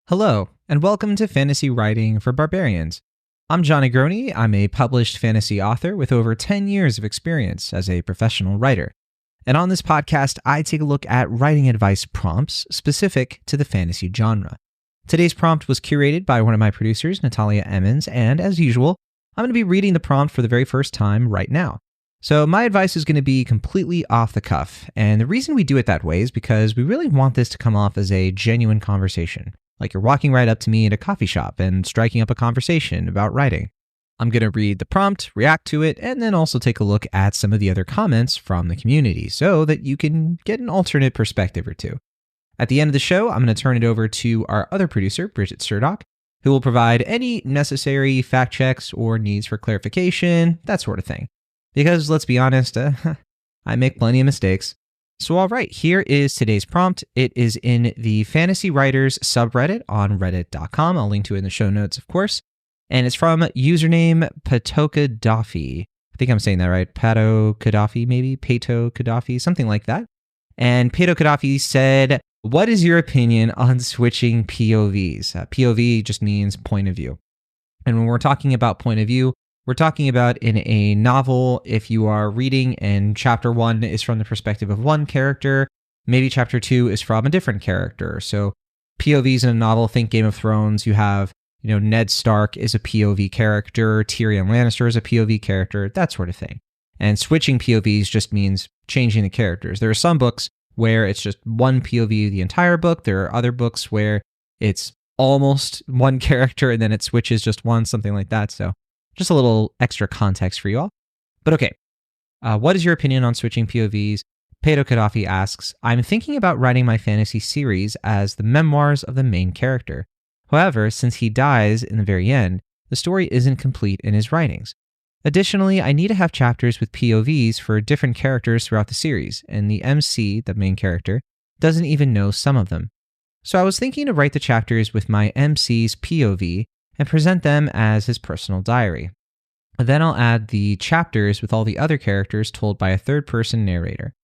Hello, and welcome to Fantasy Writing for Barbarians. I'm Jon Negroni. I'm a published fantasy author with over 10 years of experience as a professional writer. And on this podcast, I take a look at writing advice prompts specific to the fantasy genre. Today's prompt was curated by one of my producers, Natalia Emmons, and as usual, I'm going to be reading the prompt for the very first time right now. So my advice is going to be completely off the cuff, and the reason we do it that way is because we really want this to come off as a genuine conversation. Like you're walking right up to me at a coffee shop and striking up a conversation about writing. I'm going to read the prompt, react to it, and then also take a look at some of the other comments from the community so that you can get an alternate perspective or two. At the end of the show, I'm going to turn it over to our other producer, Bridget Surdock, who will provide any necessary fact checks or needs for clarification, that sort of thing. Because let's be honest, I make plenty of mistakes. So all right, here is today's prompt. It is in the Fantasy Writers subreddit on reddit.com. I'll link to it in the show notes, of course. And it's from username Patoka Daffy. I think I'm saying that right. Pato Kadafi, maybe? Pato Kadafi, something like that. And Pato Kadafi said, what is your opinion on switching POVs? POV just means point of view. And when we're talking about point of view, we're talking about in a novel, if you are reading and chapter 1 is from the perspective of one character, maybe chapter 2 is from a different character. So POVs in a novel, think Game of Thrones, you have, Ned Stark is a POV character, Tyrion Lannister is a POV character, that sort of thing. And switching POVs just means changing the characters. There are some books where it's just one POV the entire book. There are other books where it's almost one character and then it switches just one, something like that. So just a little extra context for you all. But okay, what is your opinion on switching POVs? Pato Kadafi asks, I'm thinking about writing my fantasy series as the memoirs of the main character. However, since he dies in the very end, the story isn't complete in his writings. Additionally, I need to have chapters with POVs for different characters throughout the series, and the MC, the main character, doesn't even know some of them. So I was thinking to write the chapters with my MC's POV and present them as his personal diary. Then I'll add the chapters with all the other characters told by a third-person narrator.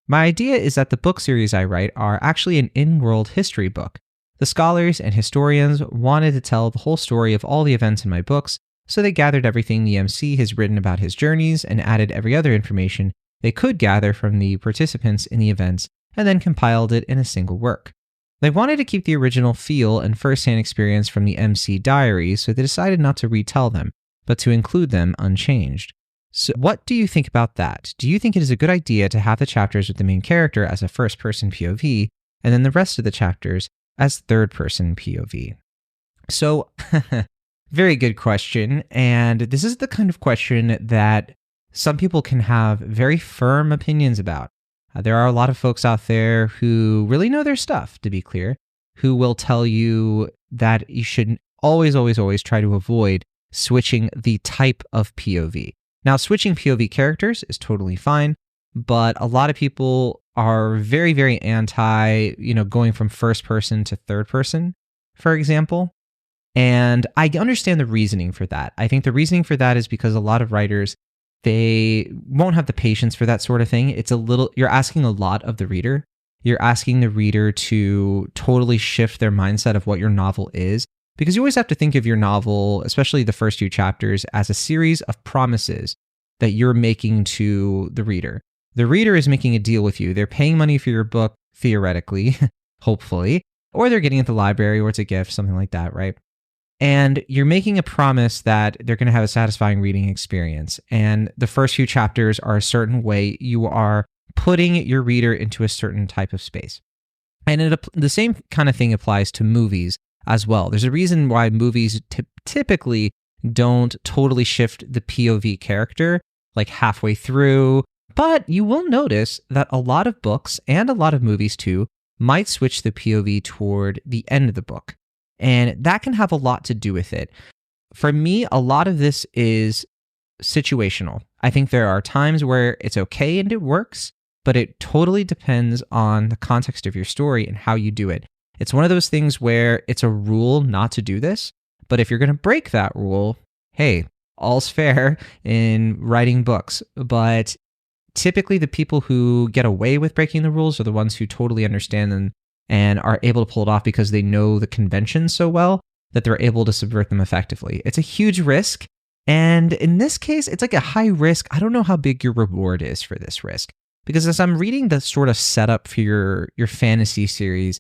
My idea is that the book series I write are actually an in-world history book. The scholars and historians wanted to tell the whole story of all the events in my books, so they gathered everything the MC has written about his journeys and added every other information they could gather from the participants in the events and then compiled it in a single work. They wanted to keep the original feel and first-hand experience from the MC diaries, so they decided not to retell them, but to include them unchanged. So what do you think about that? Do you think it is a good idea to have the chapters with the main character as a first-person POV, and then the rest of the chapters as third-person POV? So, very good question, and this is the kind of question that some people can have very firm opinions about. There are a lot of folks out there who really know their stuff, to be clear, who will tell you that you should always try to avoid switching the type of POV. Now, switching POV characters is totally fine, but a lot of people are very, very anti, going from first person to third person, for example. And I understand the reasoning for that. I think the reasoning for that is because a lot of writers, they won't have the patience for that sort of thing. You're asking a lot of the reader. You're asking the reader to totally shift their mindset of what your novel is, because you always have to think of your novel, especially the first few chapters, as a series of promises that you're making to the reader. The reader is making a deal with you. They're paying money for your book, theoretically, hopefully, or they're getting it at the library or it's a gift, something like that, right? And you're making a promise that they're going to have a satisfying reading experience. And the first few chapters are a certain way. You are putting your reader into a certain type of space. And the same kind of thing applies to movies as well. There's a reason why movies typically don't totally shift the POV character like halfway through. But you will notice that a lot of books and a lot of movies too might switch the POV toward the end of the book. And that can have a lot to do with it. For me, a lot of this is situational. I think there are times where it's okay and it works, but it totally depends on the context of your story and how you do it. It's one of those things where it's a rule not to do this, but if you're going to break that rule, hey, all's fair in writing books. But typically the people who get away with breaking the rules are the ones who totally understand them and are able to pull it off because they know the conventions so well that they're able to subvert them effectively. It's a huge risk. And in this case, it's like a high risk. I don't know how big your reward is for this risk. Because as I'm reading the sort of setup for your fantasy series,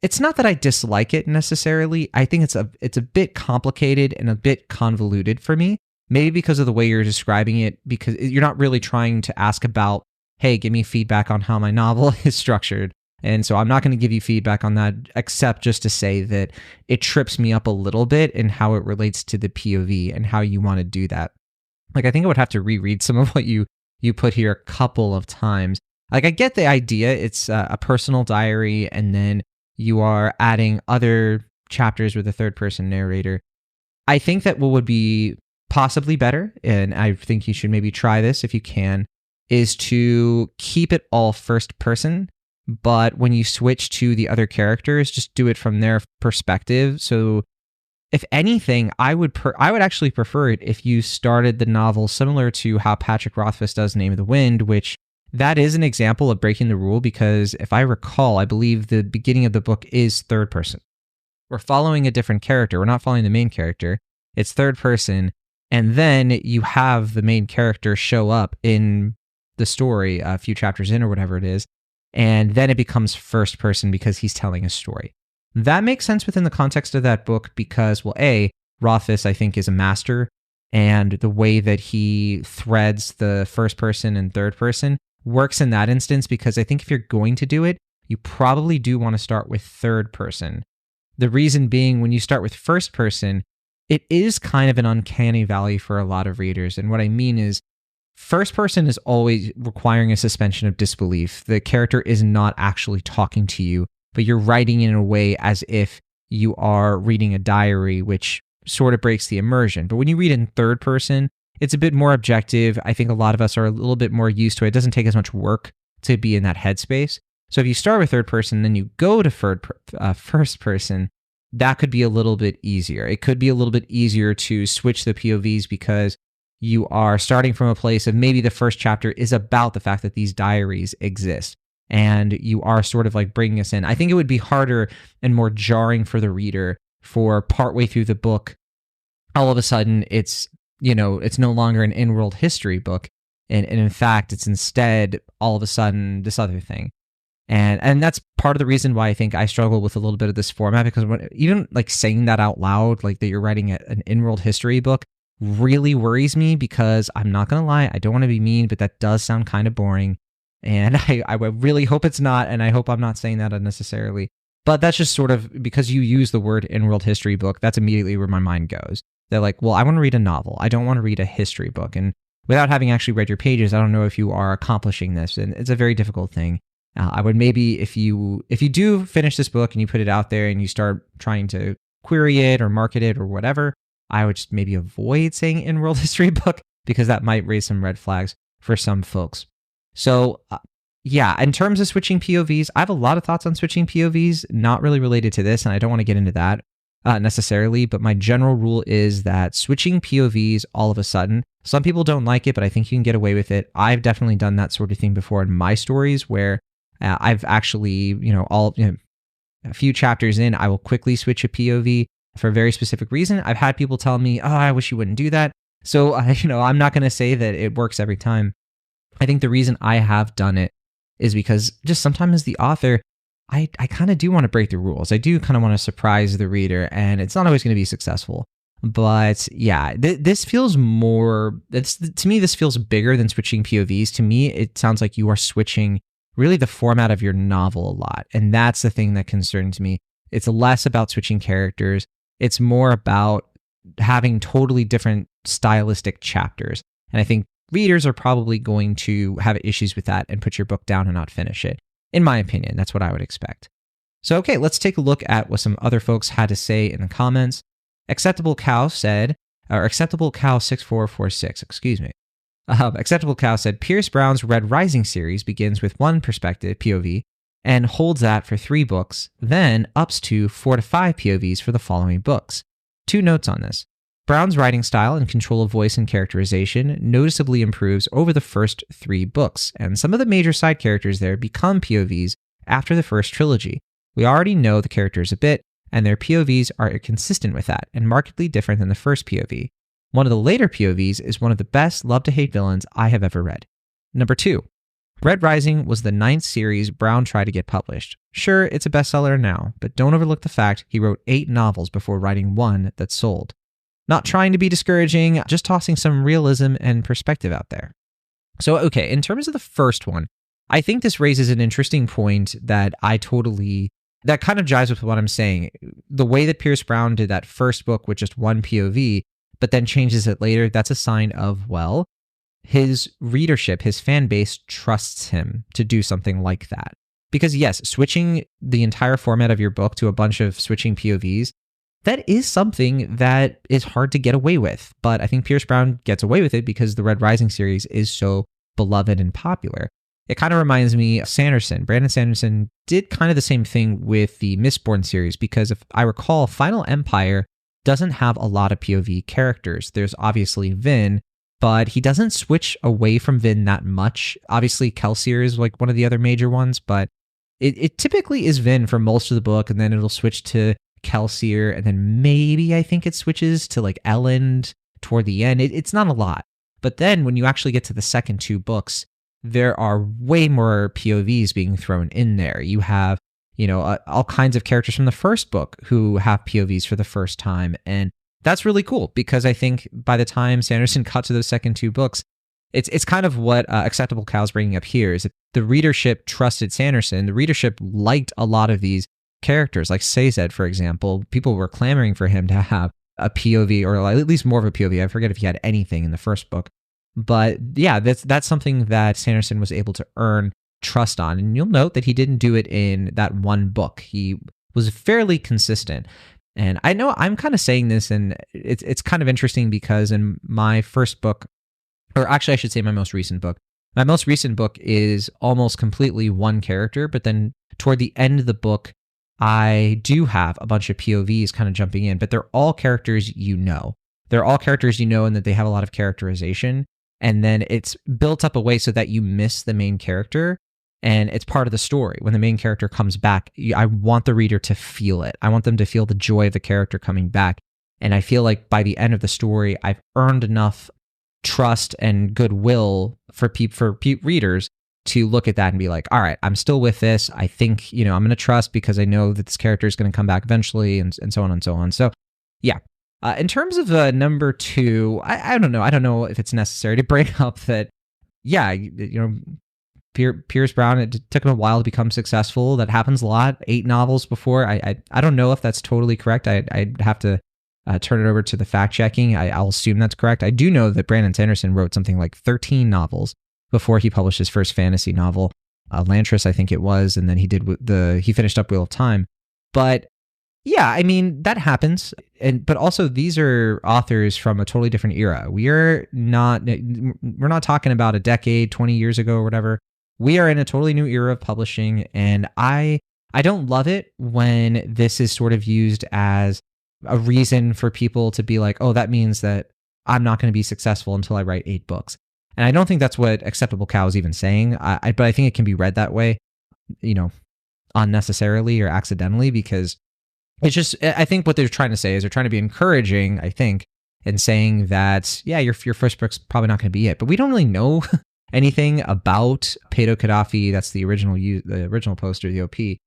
it's not that I dislike it necessarily. I think it's a bit complicated and a bit convoluted for me. Maybe because of the way you're describing it, because you're not really trying to ask about, hey, give me feedback on how my novel is structured. And so I'm not going to give you feedback on that, except just to say that it trips me up a little bit in how it relates to the POV and how you want to do that. Like, I think I would have to reread some of what you put here a couple of times. Like, I get the idea. It's a personal diary, and then you are adding other chapters with a third-person narrator. I think that what would be possibly better, and I think you should maybe try this if you can, is to keep it all first person, but when you switch to the other characters, just do it from their perspective. So if anything, I would actually prefer it if you started the novel similar to how Patrick Rothfuss does Name of the Wind, which that is an example of breaking the rule, because if I recall, I believe the beginning of the book is third person. We're following a different character. We're not following the main character. It's third person. And then you have the main character show up in the story a few chapters in or whatever it is. And then it becomes first person because he's telling a story. That makes sense within the context of that book because, well, A, Rothfuss, I think, is a master, and the way that he threads the first person and third person works in that instance, because I think if you're going to do it, you probably do want to start with third person. The reason being, when you start with first person, it is kind of an uncanny valley for a lot of readers. And what I mean is, first person is always requiring a suspension of disbelief. The character is not actually talking to you, but you're writing in a way as if you are reading a diary, which sort of breaks the immersion. But when you read in third person, it's a bit more objective. I think a lot of us are a little bit more used to it. It doesn't take as much work to be in that headspace. So if you start with third person, then you go to first person, that could be a little bit easier. It could be a little bit easier to switch the POVs because you are starting from a place of maybe the first chapter is about the fact that these diaries exist, and you are sort of like bringing us in. I think it would be harder and more jarring for the reader for partway through the book, all of a sudden it's no longer an in-world history book, and in fact it's instead all of a sudden this other thing. And that's part of the reason why I think I struggle with a little bit of this format, because even like saying that out loud, like that you're writing an in-world history book, really worries me, because I'm not going to lie, I don't want to be mean, but that does sound kind of boring. And I really hope it's not, and I hope I'm not saying that unnecessarily. But that's just sort of, because you use the word in-world history book, that's immediately where my mind goes. They're like, well, I want to read a novel. I don't want to read a history book. And without having actually read your pages, I don't know if you are accomplishing this. And it's a very difficult thing. I would maybe, if you do finish this book and you put it out there and you start trying to query it or market it or whatever, I would just maybe avoid saying in-world history book, because that might raise some red flags for some folks. So yeah, in terms of switching POVs, I have a lot of thoughts on switching POVs, not really related to this, and I don't want to get into that necessarily, but my general rule is that switching POVs all of a sudden, some people don't like it, but I think you can get away with it. I've definitely done that sort of thing before in my stories, where I've actually, a few chapters in, I will quickly switch a POV for a very specific reason. I've had people tell me, oh, I wish you wouldn't do that. So, I'm not going to say that it works every time. I think the reason I have done it is because just sometimes as the author, I kind of do want to break the rules. I do kind of want to surprise the reader, and it's not always going to be successful. But yeah, this feels more, to me, this feels bigger than switching POVs. To me, it sounds like you are switching really the format of your novel a lot. And that's the thing that concerns me. It's less about switching characters. It's more about having totally different stylistic chapters. And I think readers are probably going to have issues with that and put your book down and not finish it. In my opinion, that's what I would expect. So, okay, let's take a look at what some other folks had to say in the comments. Acceptable Cow said, or Acceptable Cow 6446, excuse me. Acceptable Cow said, Pierce Brown's Red Rising series begins with one perspective, POV, and holds that for 3 books, then ups to 4 to 5 POVs for the following books. 2 notes on this. Brown's writing style and control of voice and characterization noticeably improves over the first 3 books, and some of the major side characters there become POVs after the first trilogy. We already know the characters a bit, and their POVs are consistent with that and markedly different than the first POV. One of the later POVs is one of the best love-to-hate villains I have ever read. Number 2. Red Rising was the 9th series Brown tried to get published. Sure, it's a bestseller now, but don't overlook the fact he wrote 8 novels before writing one that sold. Not trying to be discouraging, just tossing some realism and perspective out there. So, okay, in terms of the first one, I think this raises an interesting point that that kind of jives with what I'm saying. The way that Pierce Brown did that first book with just one POV, but then changes it later, that's a sign of, well, his readership, his fan base trusts him to do something like that. Because yes, switching the entire format of your book to a bunch of switching POVs, that is something that is hard to get away with. But I think Pierce Brown gets away with it because the Red Rising series is so beloved and popular. It kind of reminds me of Sanderson. Brandon Sanderson did kind of the same thing with the Mistborn series because if I recall, Final Empire doesn't have a lot of POV characters. There's obviously Vin, but he doesn't switch away from Vin that much. Obviously, Kelsier is like one of the other major ones, but it typically is Vin for most of the book, and then it'll switch to Kelsier, and then maybe I think it switches to like Elend toward the end. It's not a lot. But then when you actually get to the second 2 books, there are way more POVs being thrown in there. You have, all kinds of characters from the first book who have POVs for the first time, and that's really cool because I think by the time Sanderson got to those second 2 books, it's kind of what Acceptable Cow's bringing up here is that the readership trusted Sanderson. The readership liked a lot of these characters, like Sazed, for example. People were clamoring for him to have a POV or at least more of a POV. I forget if he had anything in the first book. But yeah, that's something that Sanderson was able to earn trust on. And you'll note that he didn't do it in that one book. He was fairly consistent. And I know I'm kind of saying this, and it's kind of interesting because in my first book, or actually I should say my most recent book is almost completely one character, but then toward the end of the book, I do have a bunch of POVs kind of jumping in, but they're all characters you know. They're all characters you know and that they have a lot of characterization. And then it's built up a way so that you miss the main character and it's part of the story. When the main character comes back, I want the reader to feel it. I want them to feel the joy of the character coming back. And I feel like by the end of the story, I've earned enough trust and goodwill for readers to look at that and be like, all right, I'm still with this. I think, I'm going to trust because I know that this character is going to come back eventually and so on and so on. So yeah. In terms of number 2, I don't know. I don't know if it's necessary to bring up that, yeah, Pierce Brown, it took him a while to become successful. That happens a lot. 8 novels before. I don't know if that's totally correct. I'd have to turn it over to the fact checking. I'll assume that's correct. I do know that Brandon Sanderson wrote something like 13 novels before he published his first fantasy novel, Lantris, I think it was, and then he finished up Wheel of Time. But yeah, I mean, that happens. But also these are authors from a totally different era. We're not talking about a decade, 20 years ago or whatever. We are in a totally new era of publishing, and I don't love it when this is sort of used as a reason for people to be like, oh, that means that I'm not going to be successful until I write 8 books. And I don't think that's what Acceptable Cow is even saying. But I think it can be read that way, unnecessarily or accidentally, because it's just, I think what they're trying to say is they're trying to be encouraging, I think, and saying that, yeah, your first book's probably not going to be it. But we don't really know anything about Pato Gaddafi. That's the original poster, the OP. We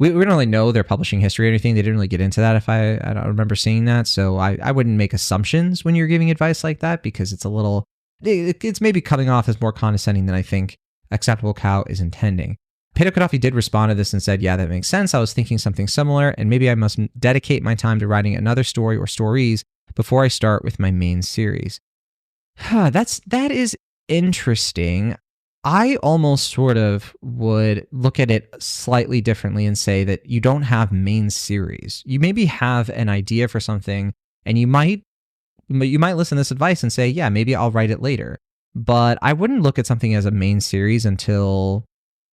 don't really know their publishing history or anything. They didn't really get into that if I don't remember seeing that. So I wouldn't make assumptions when you're giving advice like that, because it's maybe coming off as more condescending than I think Acceptable Cow is intending. Pato Gaddafi did respond to this and said, yeah, that makes sense. I was thinking something similar, and maybe I must dedicate my time to writing another story or stories before I start with my main series. That is interesting. I almost sort of would look at it slightly differently and say that you don't have main series. You maybe have an idea for something, and you might listen to this advice and say, yeah, maybe I'll write it later. But I wouldn't look at something as a main series until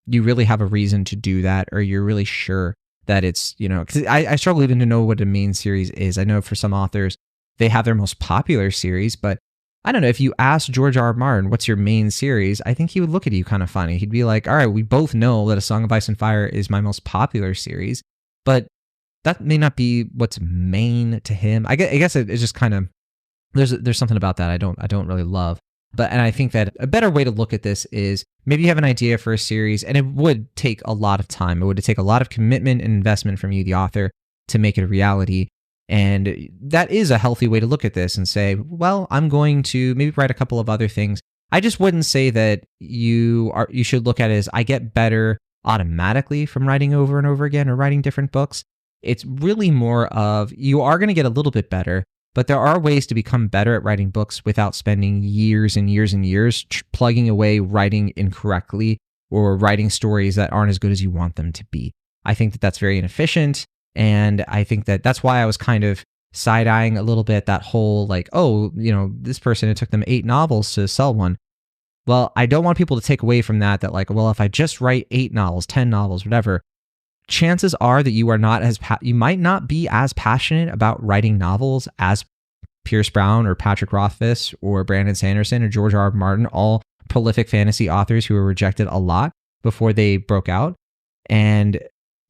you really have a reason to do that, or you're really sure that it's, because I struggle even to know what a main series is. I know for some authors, they have their most popular series, but I don't know, if you ask George R. R. Martin, what's your main series? I think he would look at you kind of funny. He'd be like, all right, we both know that A Song of Ice and Fire is my most popular series. but that may not be what's main to him. I guess it's just kind of, there's something about that I don't really love. And I think that a better way to look at this is maybe you have an idea for a series, and it would take a lot of time. It would take a lot of commitment and investment from you, the author, to make it a reality. And that is a healthy way to look at this and say, well, I'm going to maybe write a couple of other things. I just wouldn't say that you should look at it as I get better automatically from writing over and over again or writing different books. It's really more of you are going to get a little bit better, but there are ways to become better at writing books without spending years and years and years plugging away writing incorrectly or writing stories that aren't as good as you want them to be. I think that that's very inefficient. And I think that that's why I was kind of side-eyeing a little bit that whole like, oh, this person, it took them 8 novels to sell one. Well, I don't want people to take away from that like, well, if I just write 8 novels, 10 novels, whatever, chances are that you are not you might not be as passionate about writing novels as Pierce Brown or Patrick Rothfuss or Brandon Sanderson or George R.R. Martin, all prolific fantasy authors who were rejected a lot before they broke out. And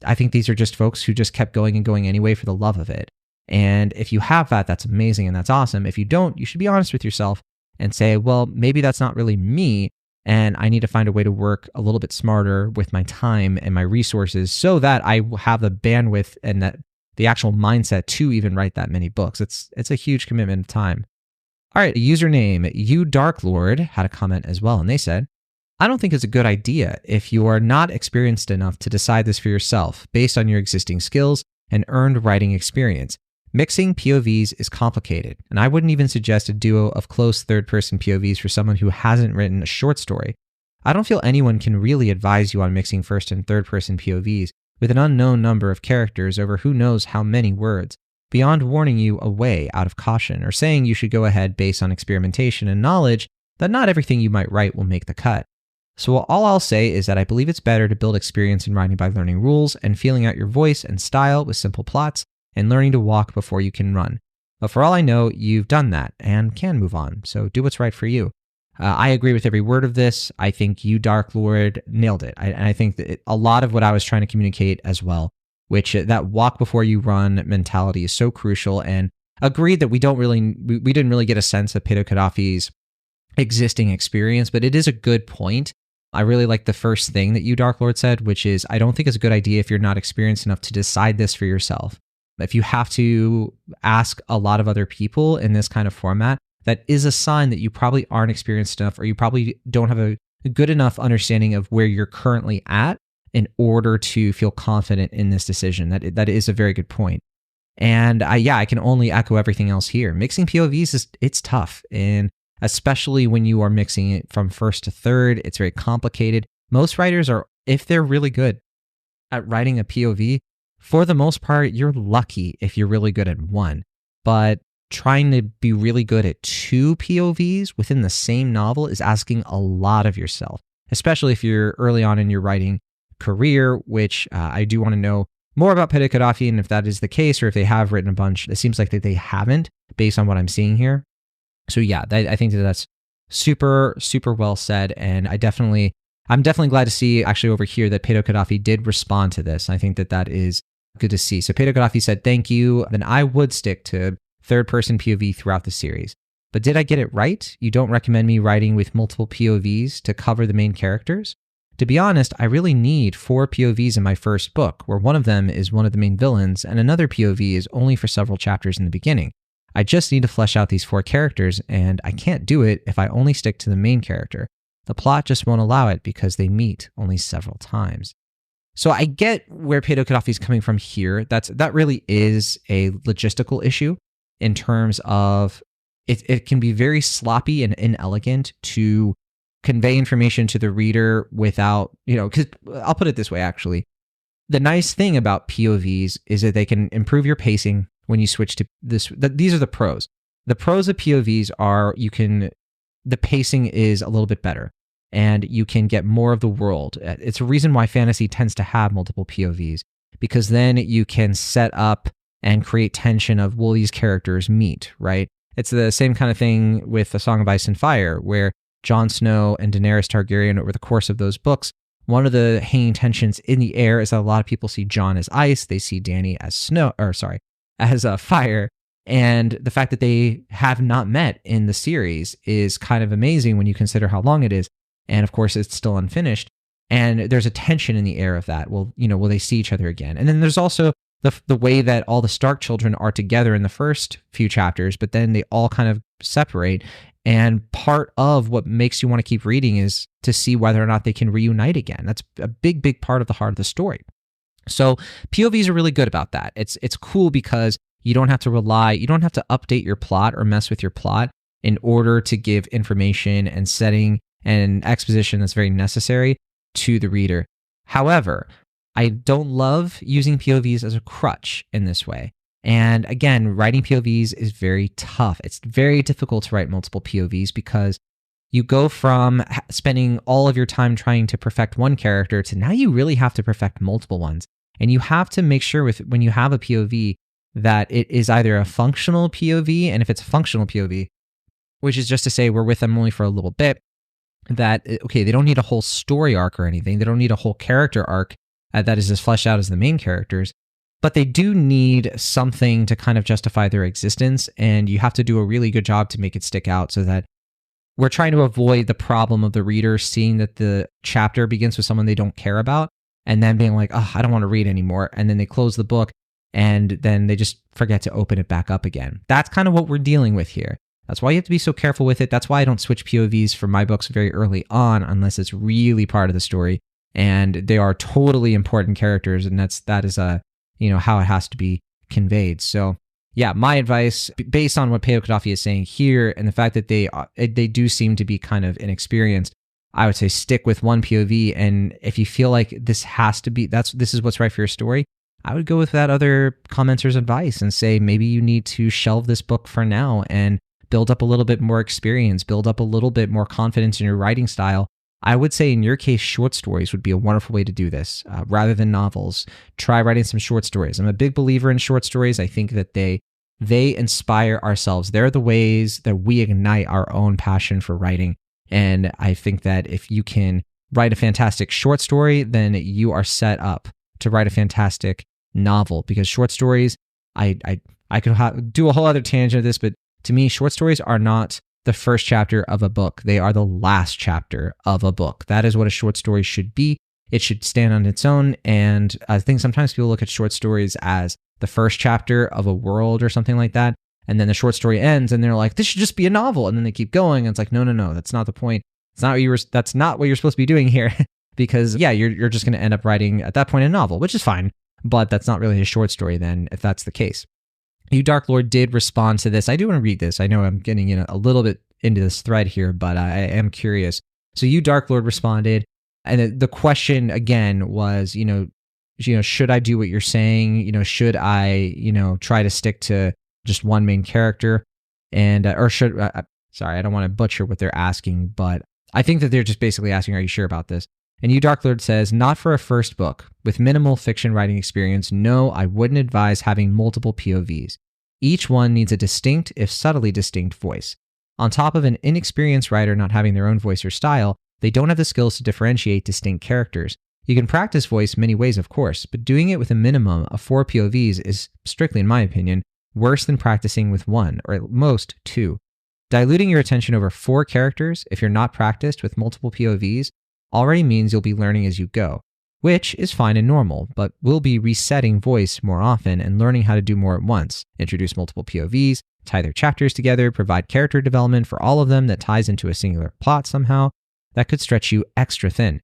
I think these are just folks who just kept going and going anyway for the love of it. And if you have that, that's amazing and that's awesome. If you don't, you should be honest with yourself and say, well, maybe that's not really me. And I need to find a way to work a little bit smarter with my time and my resources so that I have the bandwidth and that the actual mindset to even write that many books. It's a huge commitment of time. All right, username, You Dark Lord, had a comment as well. And they said, I don't think it's a good idea if you are not experienced enough to decide this for yourself based on your existing skills and earned writing experience. Mixing POVs is complicated, and I wouldn't even suggest a duo of close third-person POVs for someone who hasn't written a short story. I don't feel anyone can really advise you on mixing first and third-person POVs with an unknown number of characters over who knows how many words, beyond warning you away out of caution or saying you should go ahead based on experimentation and knowledge that not everything you might write will make the cut. So all I'll say is that I believe it's better to build experience in writing by learning rules and feeling out your voice and style with simple plots and learning to walk before you can run. But for all I know, you've done that and can move on, so do what's right for you. I agree with every word of this. I think You Dark Lord nailed it. I think that a lot of what I was trying to communicate as well, which that walk before you run mentality is so crucial, and agreed that we didn't really get a sense of Peter Gaddafi's existing experience, but it is a good point. I really like the first thing that You Dark Lord said, which is, I don't think it's a good idea if you're not experienced enough to decide this for yourself. If you have to ask a lot of other people in this kind of format, that is a sign that you probably aren't experienced enough, or you probably don't have a good enough understanding of where you're currently at in order to feel confident in this decision. That is a very good point. And I can only echo everything else here. Mixing POVs it's tough, and especially when you are mixing it from first to third, it's very complicated. Most writers are, if they're really good at writing a POV, for the most part, you're lucky if you're really good at one. But trying to be really good at 2 POVs within the same novel is asking a lot of yourself, especially if you're early on in your writing career, which I do want to know more about Peter Gaddafi, and if that is the case, or if they have written a bunch. It seems like that they haven't, based on what I'm seeing here. So yeah, I think that's super, super well said, and I'm definitely glad to see actually over here that Peter Gaddafi did respond to this. I think that is good to see. So Peter Gaddafi said, thank you. Then I would stick to third-person POV throughout the series. But did I get it right? You don't recommend me writing with multiple POVs to cover the main characters? To be honest, I really need 4 POVs in my first book, where one of them is one of the main villains, and another POV is only for several chapters in the beginning. I just need to flesh out these 4 characters, and I can't do it if I only stick to the main character. The plot just won't allow it because they meet only several times. So I get where Peter Gaddafi is coming from here. That really is a logistical issue in terms of it can be very sloppy and inelegant to convey information to the reader without, because I'll put it this way, actually. The nice thing about POVs is that they can improve your pacing when you switch to this. These are the pros. The pros of POVs are the pacing is a little bit better, and you can get more of the world. It's a reason why fantasy tends to have multiple POVs, because then you can set up and create tension of, will these characters meet, right? It's the same kind of thing with A Song of Ice and Fire, where Jon Snow and Daenerys Targaryen over the course of those books one of the hanging tensions in the air is that a lot of people see Jon as ice, they see Dany as as a fire. And the fact that they have not met in the series is kind of amazing when you consider how long it is. And of course, it's still unfinished. And there's a tension in the air of that. Well, will they see each other again? And then there's also the way that all the Stark children are together in the first few chapters, but then they all kind of separate. And part of what makes you want to keep reading is to see whether or not they can reunite again. That's a big, big part of the heart of the story. So POVs are really good about that. It's cool because you don't have to update your plot or mess with your plot in order to give information and setting and exposition that's very necessary to the reader. However, I don't love using POVs as a crutch in this way. And again, writing POVs is very tough. It's very difficult to write multiple POVs because you go from spending all of your time trying to perfect one character to now you really have to perfect multiple ones. And you have to make sure when you have a POV that it is either a functional POV, and if it's a functional POV, which is just to say we're with them only for a little bit, that, okay, they don't need a whole story arc or anything. They don't need a whole character arc that is as fleshed out as the main characters, but they do need something to kind of justify their existence, and you have to do a really good job to make it stick out so that we're trying to avoid the problem of the reader seeing that the chapter begins with someone they don't care about and then being like, oh, I don't want to read anymore. And then they close the book and then they just forget to open it back up again. That's kind of what we're dealing with here. That's why you have to be so careful with it. That's why I don't switch POVs for my books very early on unless it's really part of the story and they are totally important characters, and that is how it has to be conveyed. So yeah, my advice, based on what Peyo Gaddafi is saying here and the fact that they do seem to be kind of inexperienced, I would say stick with one POV. And if you feel like this is what's right for your story, I would go with that other commenter's advice and say maybe you need to shelve this book for now and build up a little bit more experience, build up a little bit more confidence in your writing style. I would say in your case, short stories would be a wonderful way to do this. Rather than novels, try writing some short stories. I'm a big believer in short stories. I think that they inspire ourselves. They're the ways that we ignite our own passion for writing. And I think that if you can write a fantastic short story, then you are set up to write a fantastic novel, because short stories, I could do a whole other tangent of this, but to me, short stories are not the first chapter of a book. They are the last chapter of a book. That is what a short story should be. It should stand on its own. And I think sometimes people look at short stories as the first chapter of a world or something like that. And then the short story ends and they're like, this should just be a novel. And then they keep going. And it's like, no, that's not the point. That's not what you're supposed to be doing here. Because yeah, you're just going to end up writing at that point a novel, which is fine. But that's not really a short story then, if that's the case. You Dark Lord did respond to this. I do want to read this. I know I'm getting a little bit into this thread here, but I am curious. So you Dark Lord responded, and the question again was, should I do what you're saying? Should I, try to stick to just one main character, and or should sorry, I don't want to butcher what they're asking, but I think that they're just basically asking, are you sure about this? And you Dark Lord says, not for a first book. With minimal fiction writing experience, no, I wouldn't advise having multiple POVs. Each one needs a distinct, if subtly distinct, voice. On top of an inexperienced writer not having their own voice or style, they don't have the skills to differentiate distinct characters. You can practice voice many ways, of course, but doing it with a minimum of 4 POVs is, strictly in my opinion, worse than practicing with 1, or at most 2. Diluting your attention over 4 characters, if you're not practiced with multiple POVs, already means you'll be learning as you go, which is fine and normal, but we'll be resetting voice more often and learning how to do more at once, introduce multiple POVs, tie their chapters together, provide character development for all of them that ties into a singular plot somehow. That could stretch you extra thin.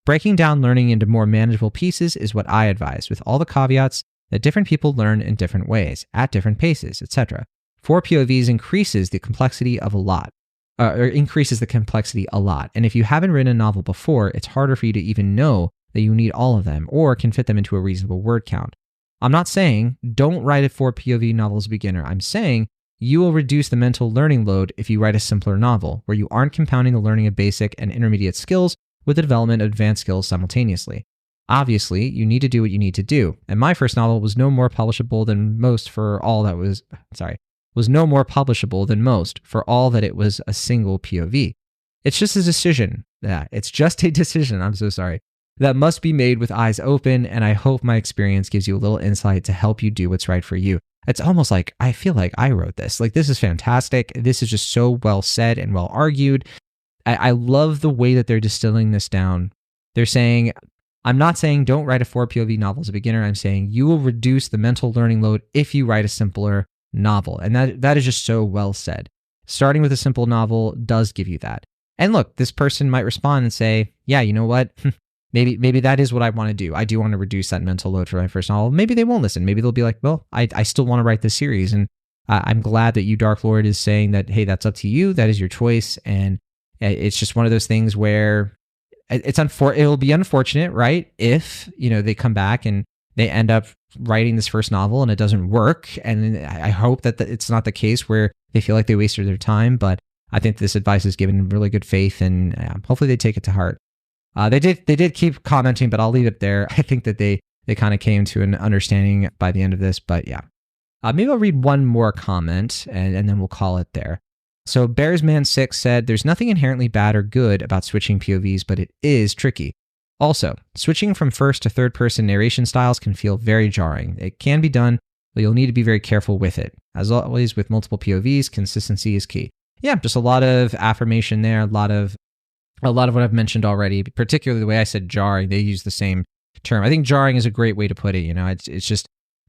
Breaking down learning into more manageable pieces is what I advise, with all the caveats that different people learn in different ways, at different paces, etc. 4 POVs increases the complexity a lot. And if you haven't written a novel before, it's harder for you to even know that you need all of them or can fit them into a reasonable word count. I'm not saying don't write a 4 POV novel as a beginner. I'm saying you will reduce the mental learning load if you write a simpler novel, where you aren't compounding the learning of basic and intermediate skills with the development of advanced skills simultaneously. Obviously, you need to do what you need to do, and my first novel was no more publishable than most for all that it was a single POV. It's just a decision. Yeah, it's just a decision. I'm so sorry. that must be made with eyes open, and I hope my experience gives you a little insight to help you do what's right for you. It's almost like I feel like I wrote this. Like, this is fantastic. This is just so well said and well argued. I love the way that they're distilling this down. They're saying, I'm not saying don't write a 4 POV novel as a beginner. I'm saying you will reduce the mental learning load if you write a simpler novel. And that is just so well said. Starting with a simple novel does give you that. And look, this person might respond and say, yeah, you know what? Maybe that is what I want to do. I do want to reduce that mental load for my first novel. Maybe they won't listen. Maybe they'll be like, well, I still want to write this series. And I'm glad that you, Dark Lord, is saying that, hey, that's up to you. That is your choice. And it's just one of those things where it'll be unfortunate, right? If, they come back and they end up writing this first novel and it doesn't work. And I hope that it's not the case where they feel like they wasted their time. But I think this advice is given in really good faith, and hopefully they take it to heart. They did keep commenting, but I'll leave it there. I think that they kind of came to an understanding by the end of this, but yeah. Maybe I'll read one more comment and then we'll call it there. So Bearsman6 said, there's nothing inherently bad or good about switching POVs, but it is tricky. Also, switching from first to third person narration styles can feel very jarring. It can be done, but you'll need to be very careful with it. As always, with multiple POVs, consistency is key. Yeah, just a lot of affirmation there, a lot of what I've mentioned already, particularly the way I said jarring. They use the same term. I think jarring is a great way to put it. It's just,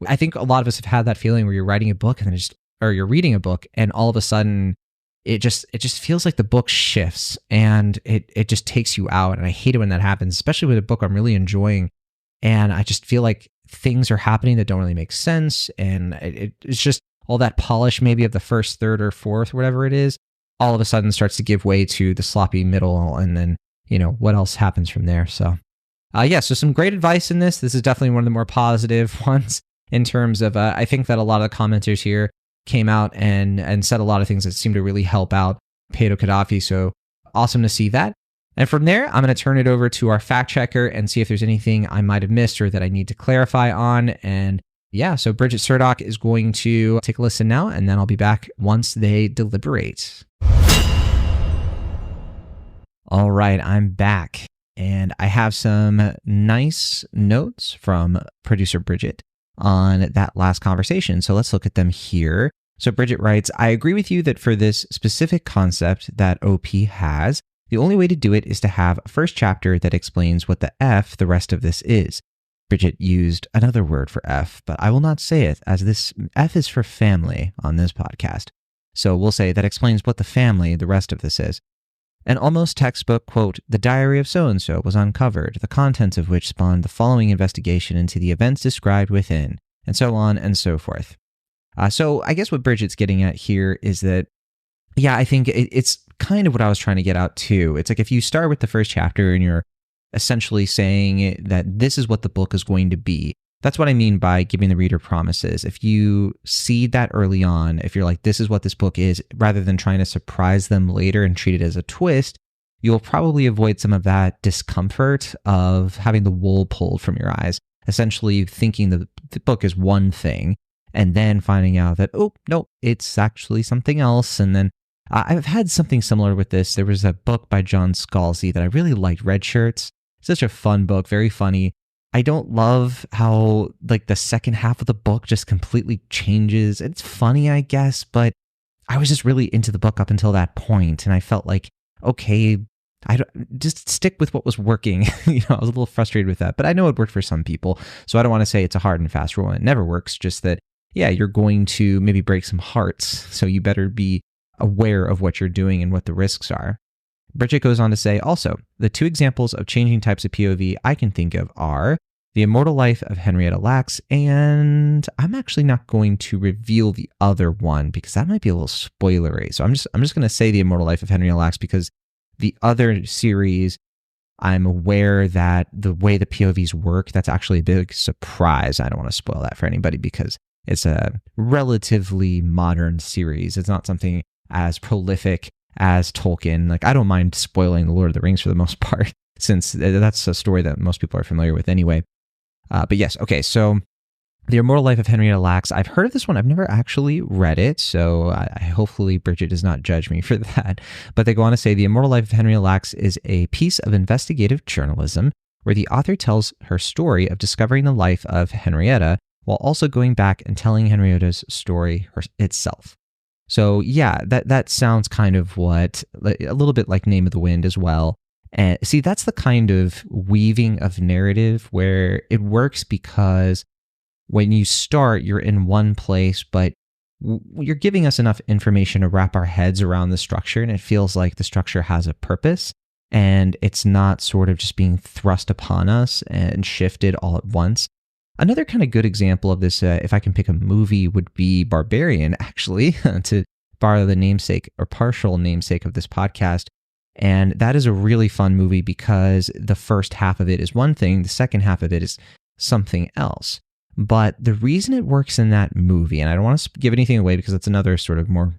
I think a lot of us have had that feeling where you're writing a book and then or you're reading a book and all of a sudden it just feels like the book shifts and it just takes you out. And I hate it when that happens, especially with a book I'm really enjoying. And I just feel like things are happening that don't really make sense. And it's just all that polish maybe of the first, third, or fourth, whatever it is, all of a sudden starts to give way to the sloppy middle. And then, what else happens from there? So, so some great advice in this. This is definitely one of the more positive ones in terms of, I think that a lot of the commenters here came out and said a lot of things that seem to really help out Pedo Gaddafi. So awesome to see that. And from there, I'm going to turn it over to our fact checker and see if there's anything I might have missed or that I need to clarify on. And yeah, so Bridget Surdock is going to take a listen now, and then I'll be back once they deliberate. All right, I'm back, and I have some nice notes from producer Bridget on that last conversation. So let's look at them here. So Bridget writes, I agree with you that for this specific concept that OP has, the only way to do it is to have a first chapter that explains what the F the rest of this is. Bridget used another word for F, but I will not say it, as this F is for family on this podcast. So we'll say that explains what the family the rest of this is. An almost textbook, quote, the diary of so-and-so was uncovered, the contents of which spawned the following investigation into the events described within, and so on and so forth. So I guess what Bridget's getting at here is that, yeah, I think it's kind of what I was trying to get out too. It's like if you start with the first chapter and you're essentially saying that this is what the book is going to be, that's what I mean by giving the reader promises. If you see that early on, if you're like, this is what this book is, rather than trying to surprise them later and treat it as a twist, you'll probably avoid some of that discomfort of having the wool pulled from your eyes, essentially thinking that the book is one thing and then finding out that, oh, no, it's actually something else. And then I've had something similar with this. There was a book by John Scalzi that I really liked, Red Shirts. Such a fun book, very funny. I don't love how the second half of the book just completely changes. It's funny, I guess, but I was just really into the book up until that point, and I felt like, okay, I don't just stick with what was working. I was a little frustrated with that, but I know it worked for some people, so I don't want to say it's a hard and fast rule and it never works. Just that, yeah, you're going to maybe break some hearts, so you better be aware of what you're doing and what the risks are. Bridget goes on to say, also, the two examples of changing types of POV I can think of are The Immortal Life of Henrietta Lacks, and I'm actually not going to reveal the other one because that might be a little spoilery. So I'm just going to say The Immortal Life of Henrietta Lacks because the other series, I'm aware that the way the POVs work, that's actually a big surprise. I don't want to spoil that for anybody because it's a relatively modern series. It's not something as prolific as Tolkien. I don't mind spoiling The Lord of the Rings for the most part, since that's a story that most people are familiar with anyway. But yes, okay, so The Immortal Life of Henrietta Lacks. I've heard of this one. I've never actually read it, so hopefully Bridget does not judge me for that. But they go on to say, The Immortal Life of Henrietta Lacks is a piece of investigative journalism where the author tells her story of discovering the life of Henrietta while also going back and telling Henrietta's story itself. So yeah, that sounds kind of a little bit like Name of the Wind as well. And see, that's the kind of weaving of narrative where it works because when you start, you're in one place, but you're giving us enough information to wrap our heads around the structure, and it feels like the structure has a purpose, and it's not sort of just being thrust upon us and shifted all at once. Another kind of good example of this, if I can pick a movie, would be Barbarian, actually, to borrow the namesake or partial namesake of this podcast. And that is a really fun movie because the first half of it is one thing, the second half of it is something else. But the reason it works in that movie, and I don't want to give anything away because it's another sort of more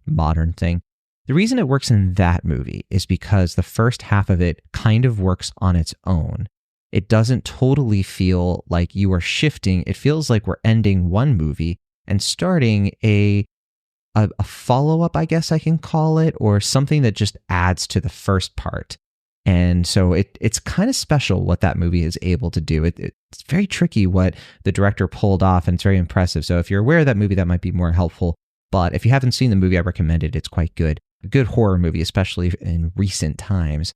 modern thing, the reason it works in that movie is because the first half of it kind of works on its own. It doesn't totally feel like you are shifting. It feels like we're ending one movie and starting a follow-up, I guess I can call it, or something that just adds to the first part. And so it's kind of special what that movie is able to do. It's very tricky what the director pulled off, and it's very impressive. So if you're aware of that movie, that might be more helpful. But if you haven't seen the movie, I recommend it. It's quite good. A good horror movie, especially in recent times.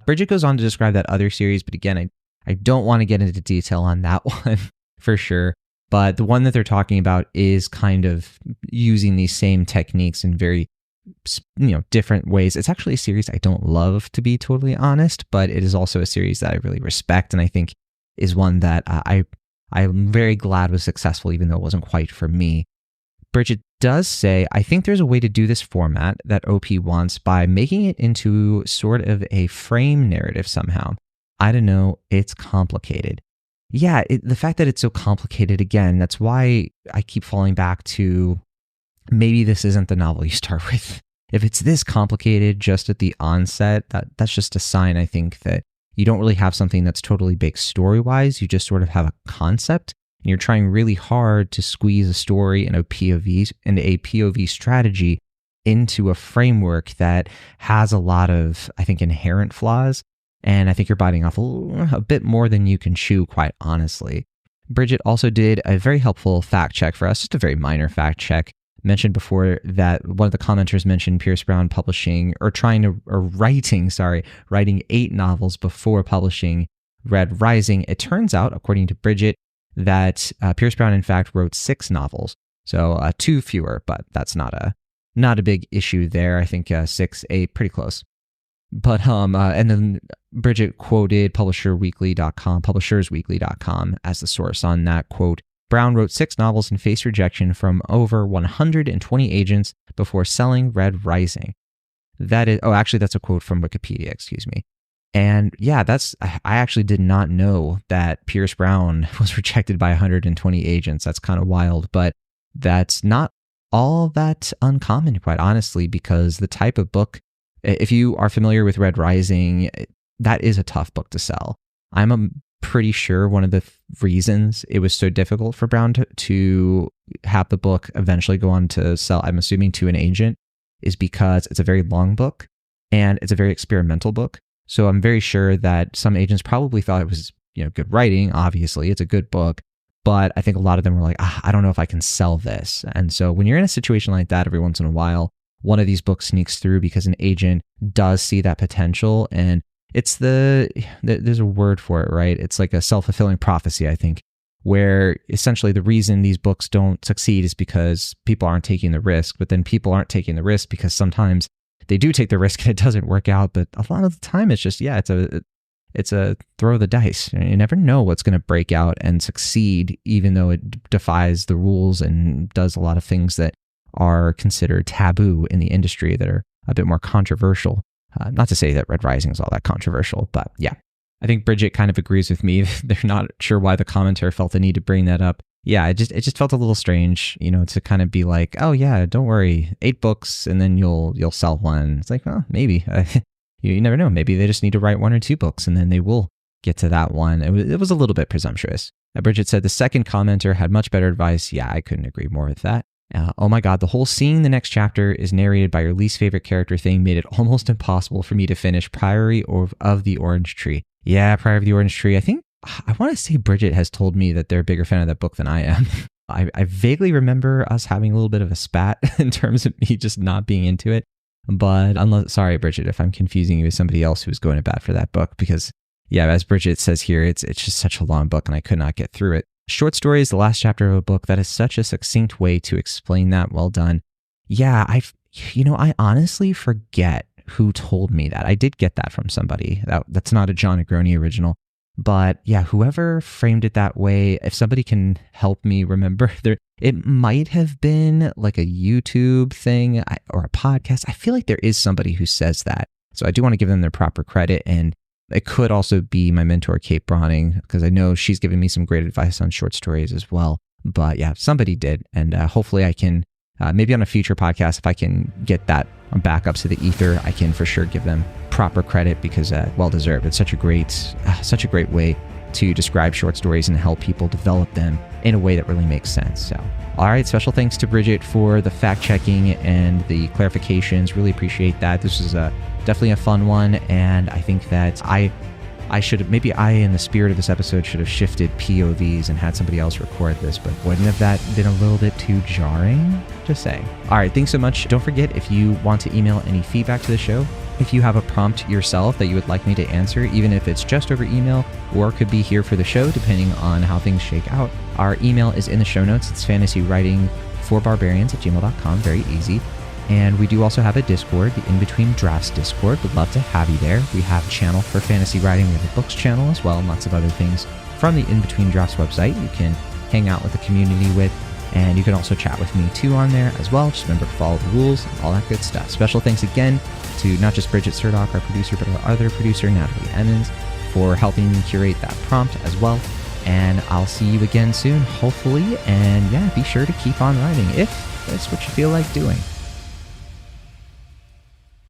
Bridget goes on to describe that other series, but again, I don't want to get into detail on that one for sure. But the one that they're talking about is kind of using these same techniques in very different ways. It's actually a series I don't love, to be totally honest, but it is also a series that I really respect, and I think is one that I'm very glad was successful, even though it wasn't quite for me. Bridget does say, I think there's a way to do this format that OP wants by making it into sort of a frame narrative somehow. I don't know, it's complicated. Yeah, the fact that it's so complicated, again, that's why I keep falling back to maybe this isn't the novel you start with. If it's this complicated just at the onset, that's just a sign, I think, that you don't really have something that's totally big story-wise. You just sort of have a concept, and you're trying really hard to squeeze a story and a POV strategy into a framework that has a lot of, I think, inherent flaws. And I think you're biting off a bit more than you can chew, quite honestly. Bridget also did a very helpful fact check for us, just a very minor fact check. Mentioned before that one of the commenters mentioned Pierce Brown writing 8 novels before publishing Red Rising. It turns out, according to Bridget, that Pierce Brown, in fact, wrote 6 novels. So 2 fewer, but that's not a big issue there. I think 6, 8, pretty close. But and then Bridget quoted publishersweekly.com as the source on that quote. Brown wrote 6 novels and faced rejection from over 120 agents before selling Red Rising. That's a quote from Wikipedia, excuse me. And yeah, I actually did not know that Pierce Brown was rejected by 120 agents. That's kind of wild, but that's not all that uncommon, quite honestly, because the type of book, if you are familiar with Red Rising, that is a tough book to sell. I'm pretty sure one of the reasons it was so difficult for Brown to have the book eventually go on to sell, I'm assuming, to an agent, is because it's a very long book and it's a very experimental book. So I'm very sure that some agents probably thought it was, good writing. Obviously, it's a good book, but I think a lot of them were like, I don't know if I can sell this. And so when you're in a situation like that, every once in a while, one of these books sneaks through because an agent does see that potential, and it's there's a word for it, right? It's like a self-fulfilling prophecy, I think, where essentially the reason these books don't succeed is because people aren't taking the risk, but then people aren't taking the risk because sometimes they do take the risk and it doesn't work out, but a lot of the time it's just, it's a throw of the dice. You never know what's going to break out and succeed, even though it defies the rules and does a lot of things that are considered taboo in the industry that are a bit more controversial. Not to say that Red Rising is all that controversial, but yeah. I think Bridget kind of agrees with me. They're not sure why the commenter felt the need to bring that up. Yeah, it just felt a little strange, to kind of be like, oh yeah, don't worry, 8 books and then you'll sell one. It's like, well, maybe. You never know. Maybe they just need to write 1 or 2 books and then they will get to that one. It was a little bit presumptuous. Bridget said the second commenter had much better advice. Yeah, I couldn't agree more with that. Oh my God, the whole seeing the next chapter is narrated by your least favorite character thing made it almost impossible for me to finish Priory of the Orange Tree. Yeah, Pride of the Orange Tree. I want to say Bridget has told me that they're a bigger fan of that book than I am. I vaguely remember us having a little bit of a spat in terms of me just not being into it. But sorry, Bridget, if I'm confusing you with somebody else who's going to bat for that book, because yeah, as Bridget says here, it's just such a long book and I could not get through it. Short story is the last chapter of a book. That is such a succinct way to explain that. Well done. Yeah, I honestly forget who told me that. I did get that from somebody. That's not a Jon Negroni original. But yeah, whoever framed it that way, if somebody can help me remember, it might have been like a YouTube thing or a podcast. I feel like there is somebody who says that. So I do want to give them their proper credit. And it could also be my mentor, Kate Bronning, because I know she's given me some great advice on short stories as well. But yeah, somebody did. And hopefully I can, maybe on a future podcast, if I can get that back up to the ether, I can for sure give them proper credit because well deserved. It's such a great way to describe short stories and help people develop them in a way that really makes sense. So, all right, special thanks to Bridget for the fact checking and the clarifications. Really appreciate that. This was definitely a fun one, and I think that I should have, maybe I, in the spirit of this episode, should have shifted POVs and had somebody else record this, but wouldn't have that been a little bit too jarring? Just saying. All right, thanks so much. Don't forget, if you want to email any feedback to the show, if you have a prompt yourself that you would like me to answer, even if it's just over email or could be here for the show, depending on how things shake out, our email is in the show notes. It's fantasywritingforbarbarians@gmail.com. Very easy. And we do also have a Discord, the In Between Drafts Discord. Would love to have you there. We have a channel for fantasy writing. We have a books channel as well, and lots of other things from the In Between Drafts website you can hang out with the community with. And you can also chat with me too on there as well. Just remember to follow the rules and all that good stuff. Special thanks again to not just Bridget Surdock, our producer, but our other producer, Natalie Emmons, for helping me curate that prompt as well. And I'll see you again soon, hopefully. And yeah, be sure to keep on writing if that's what you feel like doing.